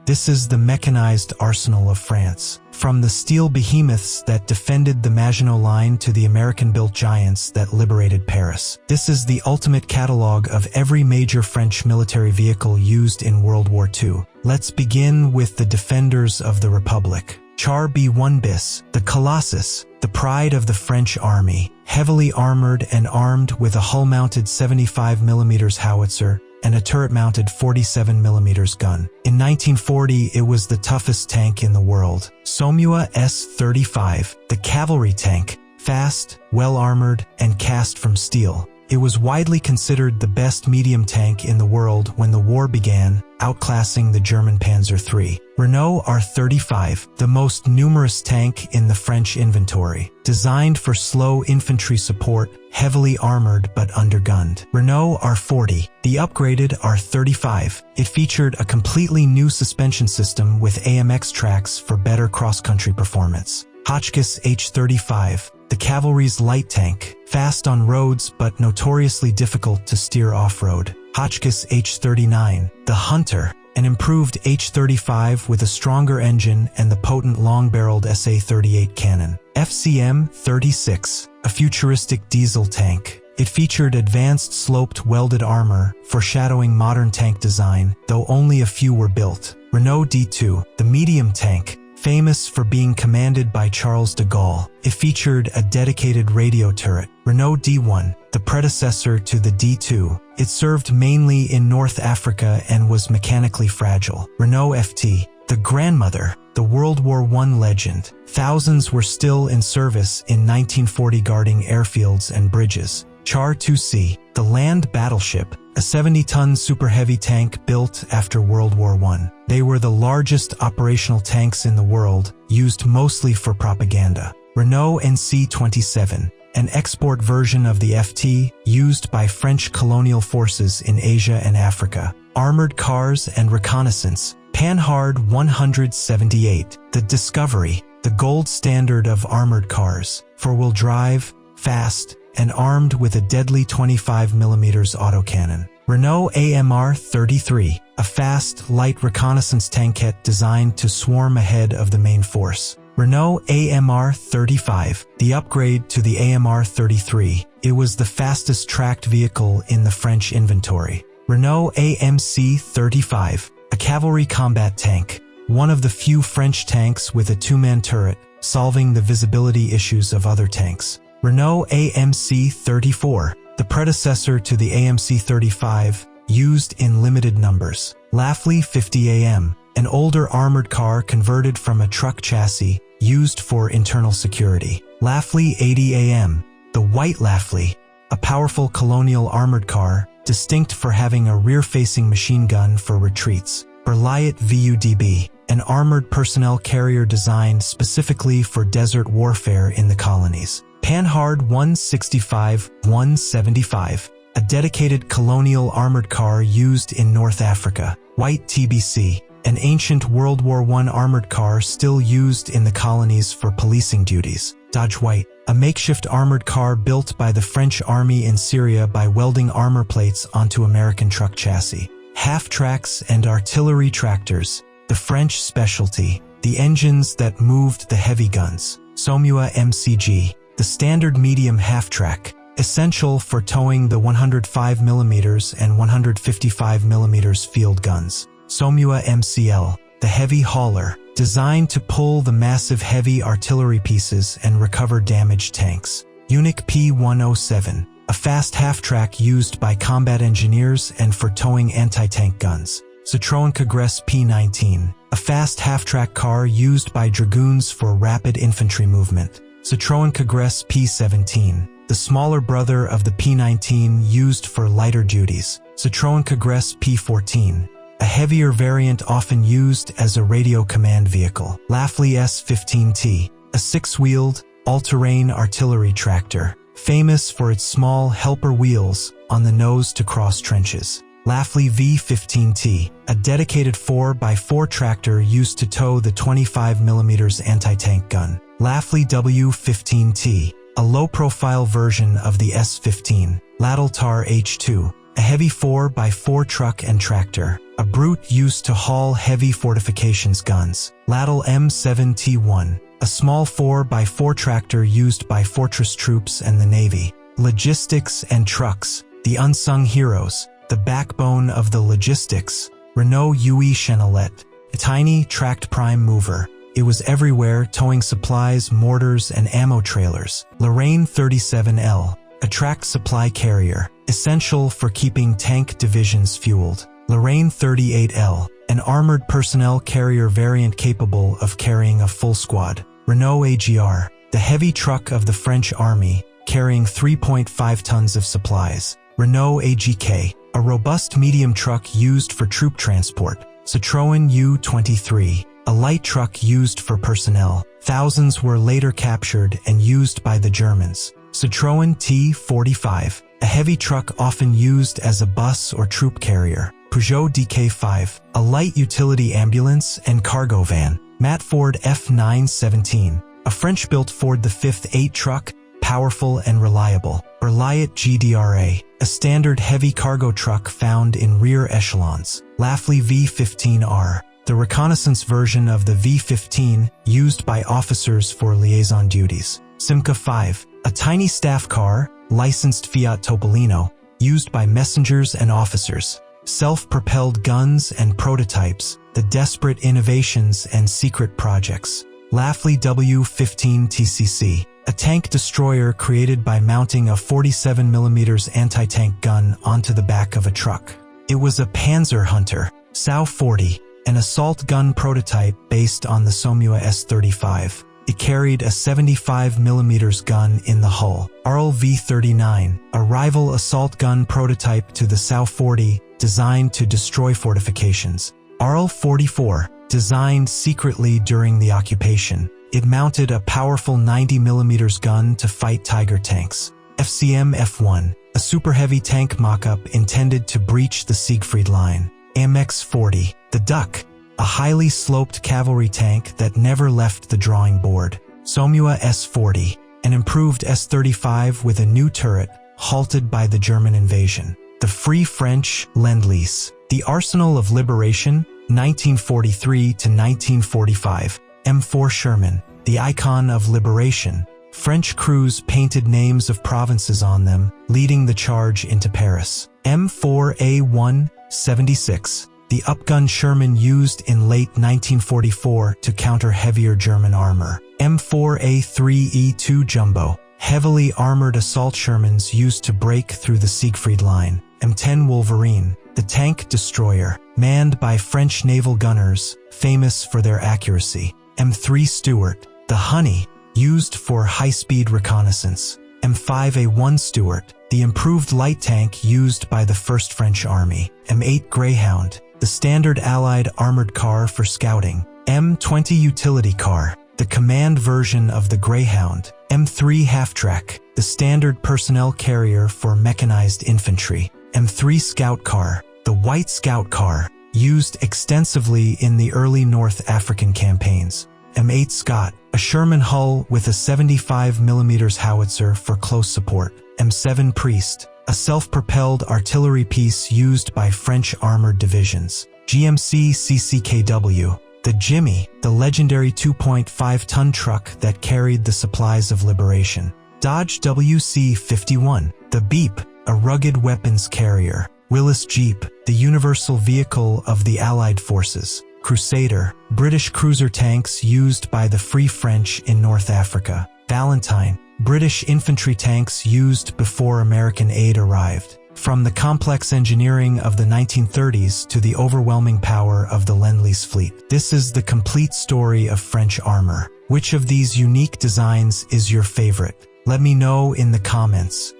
This is the mechanized arsenal of France. From the steel behemoths that defended the Maginot Line to the American-built giants that liberated Paris. This is the ultimate catalog of every major French military vehicle used in World War II. Let's begin with the defenders of the Republic. Char B1 bis, the Colossus, the pride of the French army, heavily armored and armed with a hull-mounted 75mm howitzer and a turret-mounted 47mm gun. In 1940, it was the toughest tank in the world. Somua S-35, the cavalry tank, fast, well-armored, and cast from steel. It was widely considered the best medium tank in the world when the war began, outclassing the German Panzer III. Renault R-35, the most numerous tank in the French inventory. Designed for slow infantry support, heavily armored but undergunned. Renault R-40, the upgraded R-35. It featured a completely new suspension system with AMX tracks for better cross-country performance. Hotchkiss H-35, the cavalry's light tank, fast on roads but notoriously difficult to steer off-road. Hotchkiss H-39, the Hunter, an improved H-35 with a stronger engine and the potent long-barreled SA-38 cannon. FCM-36, a futuristic diesel tank. It featured advanced sloped welded armor, foreshadowing modern tank design, though only a few were built. Renault D2, the medium tank, famous for being commanded by Charles de Gaulle. It featured a dedicated radio turret. Renault D1, the predecessor to the D2. It served mainly in North Africa and was mechanically fragile. Renault FT, the grandmother, the World War I legend. Thousands were still in service in 1940 guarding airfields and bridges. Char 2C, the land battleship, a 70-ton super heavy tank built after World War I. They were the largest operational tanks in the world, used mostly for propaganda. Renault NC-27, an export version of the FT used by French colonial forces in Asia and Africa. Armored cars and reconnaissance. Panhard 178, the Discovery, the gold standard of armored cars. Four-wheel drive, fast, and armed with a deadly 25mm autocannon. Renault AMR-33, a fast, light reconnaissance tankette designed to swarm ahead of the main force. Renault AMR-35, the upgrade to the AMR-33. It was the fastest tracked vehicle in the French inventory. Renault AMC-35, a cavalry combat tank, one of the few French tanks with a two-man turret, solving the visibility issues of other tanks. Renault AMC-34, the predecessor to the AMC-35, used in limited numbers. Lafley 50AM, an older armored car converted from a truck chassis, used for internal security. Lafley 80AM, the White Lafley, a powerful colonial armored car, distinct for having a rear-facing machine gun for retreats. Berliet VUDB, an armored personnel carrier designed specifically for desert warfare in the colonies. Panhard 165-175, a dedicated colonial armored car used in North Africa. White TBC, an ancient World War I armored car still used in the colonies for policing duties. Dodge White, a makeshift armored car built by the French army in Syria by welding armor plates onto American truck chassis. Half-tracks and artillery tractors, the French specialty, the engines that moved the heavy guns. Somua MCG, the standard medium half-track, essential for towing the 105mm and 155mm field guns. Somua MCL, the heavy hauler, designed to pull the massive heavy artillery pieces and recover damaged tanks. Unic P107, a fast half-track used by combat engineers and for towing anti-tank guns. Citroën Congress P19, a fast half-track car used by dragoons for rapid infantry movement. Citroën Congress P17, the smaller brother of the P19 used for lighter duties. Citroën Congress P14, a heavier variant often used as a radio command vehicle. Lafley S15T, a six-wheeled, all-terrain artillery tractor, famous for its small helper wheels on the nose to cross trenches. Lafley V15T, a dedicated 4x4 tractor used to tow the 25mm anti-tank gun. Lafley W15T, a low-profile version of the S15. Ladle Tar H2, a heavy 4x4 truck and tractor, a brute used to haul heavy fortifications guns. Lattel M7T1, a small 4x4 tractor used by fortress troops and the Navy. Logistics and trucks, the unsung heroes, the backbone of the logistics. Renault WWII Chenalette, a tiny, tracked prime mover. It was everywhere, towing supplies, mortars, and ammo trailers. Lorraine 37L, a tracked supply carrier, essential for keeping tank divisions fueled. Lorraine 38L, an armored personnel carrier variant capable of carrying a full squad. Renault AGR, the heavy truck of the French Army, carrying 3.5 tons of supplies. Renault AGK, a robust medium truck used for troop transport. Citroën U23, a light truck used for personnel. Thousands were later captured and used by the Germans. Citroën T45, a heavy truck often used as a bus or troop carrier. Peugeot DK5, a light utility ambulance and cargo van. Matford F917, a French-built Ford V 8 truck, powerful and reliable. Berliet GDRA, a standard heavy cargo truck found in rear echelons. Lafley V15R, the reconnaissance version of the V15 used by officers for liaison duties. Simca 5, a tiny staff car, licensed Fiat Topolino, used by messengers and officers. Self-propelled guns and prototypes, the desperate innovations and secret projects. Lafley W15 TCC, a tank destroyer created by mounting a 47mm anti-tank gun onto the back of a truck. It was a Panzer Hunter, Sau 40, an assault gun prototype based on the Somua S-35. It carried a 75mm gun in the hull. Arl V39, a rival assault gun prototype to the Sau 40, designed to destroy fortifications. Arl 44, designed secretly during the occupation. It mounted a powerful 90mm gun to fight Tiger tanks. FCM F1, a super heavy tank mock-up intended to breach the Siegfried Line. MX-40, the Duck, a highly sloped cavalry tank that never left the drawing board. Somua S-40, an improved S-35 with a new turret, halted by the German invasion. The Free French Lend-Lease, the Arsenal of Liberation, 1943 to 1945. M4 Sherman, the icon of liberation. French crews painted names of provinces on them, leading the charge into Paris. M4A1 76, the upgun Sherman used in late 1944 to counter heavier German armor. M4A3E2 Jumbo, heavily armored assault Shermans used to break through the Siegfried Line. M10 Wolverine, the tank destroyer, manned by French naval gunners, famous for their accuracy. M3 Stuart, the Honey, used for high-speed reconnaissance. M5A1 Stuart, the improved light tank used by the First French Army. M8 Greyhound, the standard Allied armored car for scouting. M20 Utility Car, the command version of the Greyhound. M3 Half-Track, the standard personnel carrier for mechanized infantry. M3 Scout Car, the White Scout Car, used extensively in the early North African campaigns. M8 Scott, a Sherman hull with a 75mm howitzer for close support. M7 Priest, a self-propelled artillery piece used by French armored divisions. GMC CCKW, the Jimmy, the legendary 2.5-ton truck that carried the supplies of liberation. Dodge WC-51, the Beep, a rugged weapons carrier. Willis Jeep, the universal vehicle of the Allied forces. Crusader, British cruiser tanks used by the Free French in North Africa. Valentine, British infantry tanks used before American aid arrived. From the complex engineering of the 1930s to the overwhelming power of the Lend-Lease fleet. This is the complete story of French armor. Which of these unique designs is your favorite? Let me know in the comments.